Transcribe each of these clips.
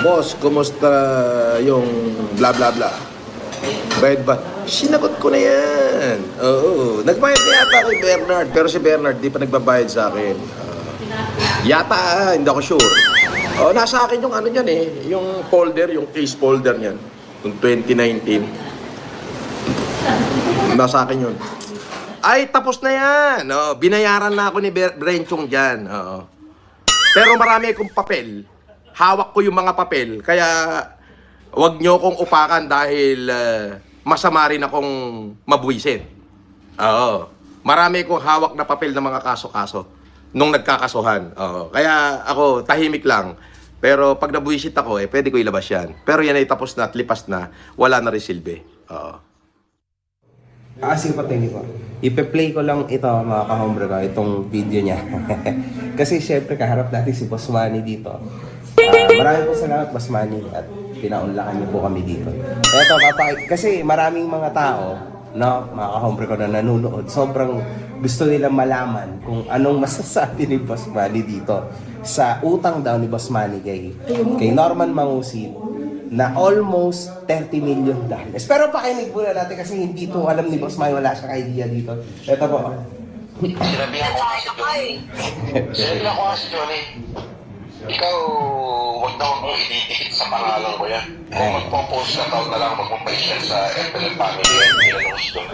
Boss, kumusta yung bla bla bla? Bayad ba? Sinagot ko na yan. Oo. Nagbayad na yata kay Bernard. Pero si Bernard di pa nagbabayad sa akin. Yata, hindi ako sure. Oh, nasa akin yung ano niyan eh. Yung folder, yung case folder niyan. Yung 2019. Nasa akin yun. Ay, tapos na yan. Oh, binayaran na ako ni Brenchong dyan. Oo. Pero marami akong papel. Hawak ko yung mga papel. Kaya, wag nyo kong upakan dahil masama rin akong mabwisit. Oo. Marami akong hawak na papel ng mga kaso-kaso nung nagkakasuhan. Oo. Kaya ako, tahimik lang. Pero pag nabwisit ako, pwede ko ilabas yan. Pero yan ay tapos na at lipas na. Wala na rin silbi. Oo. Sige po, thank you po. Ipe-play ko lang ito mga ka-hombre ko, itong video niya. Kasi syempre kaharap natin si Boss Manny dito. Maraming po salamat Boss Manny at pinaunlakan niyo po kami dito. Eto, kasi maraming mga tao, no, mga ka-hombre ko na nanonood, sobrang gusto nilang malaman kung anong masasabi ni Boss Manny dito sa utang daw ni Boss Manny kay Norman Mangusin na almost $30 million. Pero pakinig muna natin kasi hindi to alam ni Boss Manny, wala siyang idea dito. Ito po. Sinabihan ko kasi Johnny, ikaw, wag na wag mong ididikit sa pangalan ko yan. Kung magpo-post na tao na lang, magpo-post yan sa FL Family yan, nilalungos doon.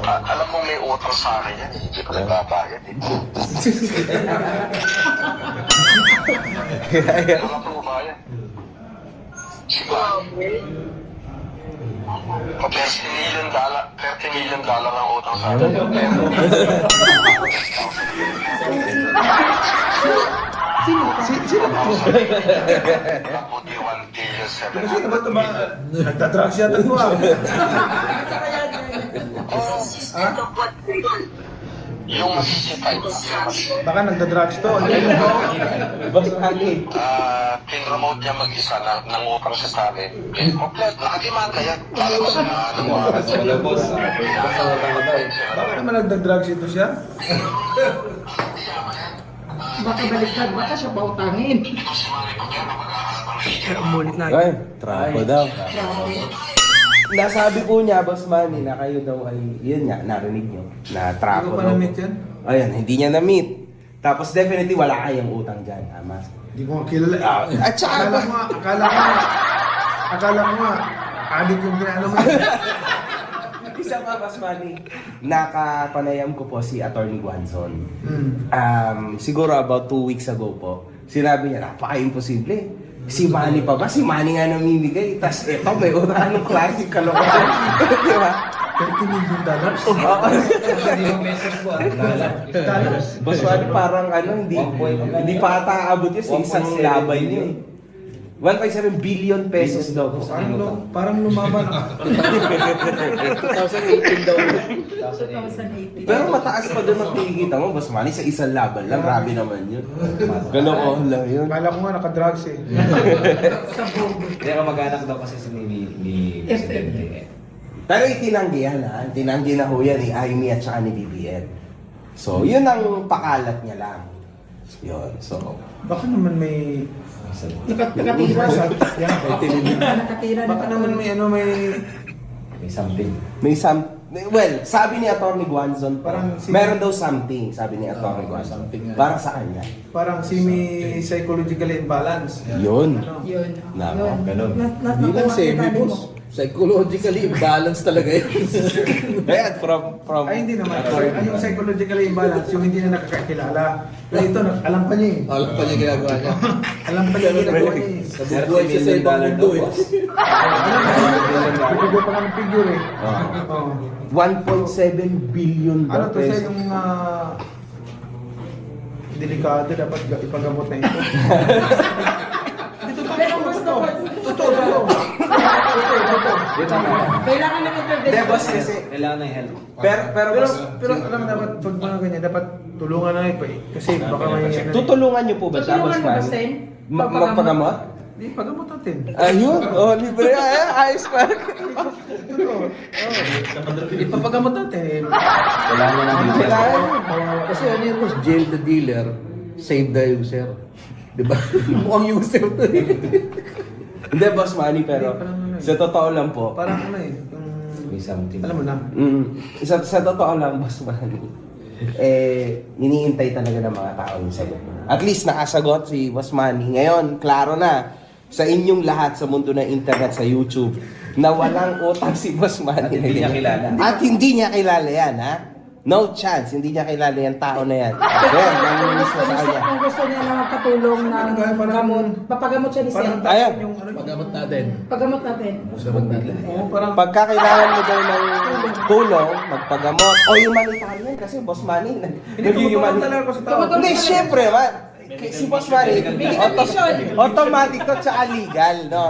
Alam mo may utang sa akin yan, hindi pa nagbabayad eh. Wala po ba yan? Siguro. $30 million ang utang sa akin. Sino ba? Naputi 1 billion Sino ba ito ba? Nagdadrugs yata ito ah. Yung masisipay. Baka nagdadrugs to. Boss Manny. Pinromote niya mag-isa na nangutang siya sa akin. Kompleto, nakadimanda yan. Para mas Baka naman nagdadrugs ito siya. Baka baliktad, baka siya pautangin. Umulit na. Ay, trapo daw. Nasabi po niya, Boss Manny, na kayo daw ay, yun nga, narinig niyo, na Hindi trapo ko pa daw. na-meet yan. Ayan, hindi niya na-meet. Tapos definitely wala kayong utang dyan, tama? Hindi ko nga kilala. At saka, Akala ko nga, adik yung pinano mo. isa pa, Boss Manny, nakapanayam ko po si Attorney Guanzon. Hmm. Siguro about 2 weeks ago po, sinabi niya, napaka-imposible. Si Manny pa ba? Si Manny nga namimigay. Tapos eto, may utang ng classic kalokohan. Di ba? $30 million? Boss Manny parang hindi pa ata aabot yun sa isang labay niyo. 1.7 billion pesos daw po. Parang lumaban ako. 2018 daw. 2018. Pero mataas pa doon ang kinikita mo, Boss Manny, sa isang laban lang. Grabe naman yun. Ganoon lang yun. Akala ko nga nakadrugs eh. Sa bobo. Kaya kamag-anak daw kasi ni Presidente. Pero itinanggi yan ha. Tinanggi na ho yan ni Aimee at saka ni BBM. So, yun ang pakalat niya lang. Yun, so. Baka naman may... Nakatira sa... Nakatira. Baka naman may May something. Well, sabi ni Atty. Guanzon, Parang meron daw something, sabi ni Atty. Guanzon. something nga. Para sa kanya. parang semi-psychologically imbalanced. Yun. Yun. Nako, ganun. Hindi lang semi, boss. Psychologically, balance talaga yun. Kaya from... Ay, hindi naman. Ay, yung psychologically imbalanced, yung hindi na nakakakilala. Pero ito, alam pa niya eh. Alam pa niya ginagawa niya. Alam pa niya ginagawa niya eh. Nabubuhay siya sa ibang mundo eh. Bibigyan pa nga ng figure eh. Oo. 1.7 billion Ano daw to sa pesos. yung delikado dapat ipagamot na ito. Pero gusto ko. Totoo. Kailangan ng Hindi, intervention. boss, kasi... Kailangan ng help. Pero boss, Pero alam mo dapat pag mga ganyan, dapat tulungan na ito eh. Kasi baka may... tutulungan niyo po ba siya, Tutulungan Boss mo ba, Manny? Sen? Magpagamot? Di, pagamot natin. Ayun, libre. Ayos pa. Ipapagamot natin eh. Wala na lang dito. Kailangan. Kasi ano yun, boss, jail the dealer, save the user. Diba? Mukhang user to eh. Hindi, Boss Manny, pero sa totoo lang po, Parang ano eh, yung... May something. Alam mo na. sa totoo lang, Boss Manny, iniintay talaga ng mga tao yung sagot. At least nakasagot si Boss Manny. Ngayon, klaro na sa inyong lahat sa mundo ng internet, sa YouTube, na walang utang si Boss Manny. At hindi niya kilala. At hindi niya kilala yan, ha? No chance, hindi niya kilala yung tao na yan. Yan, naminis na sa kanya. Kung gusto niya lang magpatulong ng gamot, papagamot siya ni Sir. Parang Ayan. yung ano, Pagamot natin. Pagamot natin. Pagamot natin. oo, parang... Pagka kailangan mo daw ng tulong, magpagamot, o humanitarian, kasi Boss Manny, Hindi, naging tumutulong talaga ako sa tao. Hindi, syempre, man. Si Boss Manny, Bigyan ng mission. automatic to, tsaka legal, no?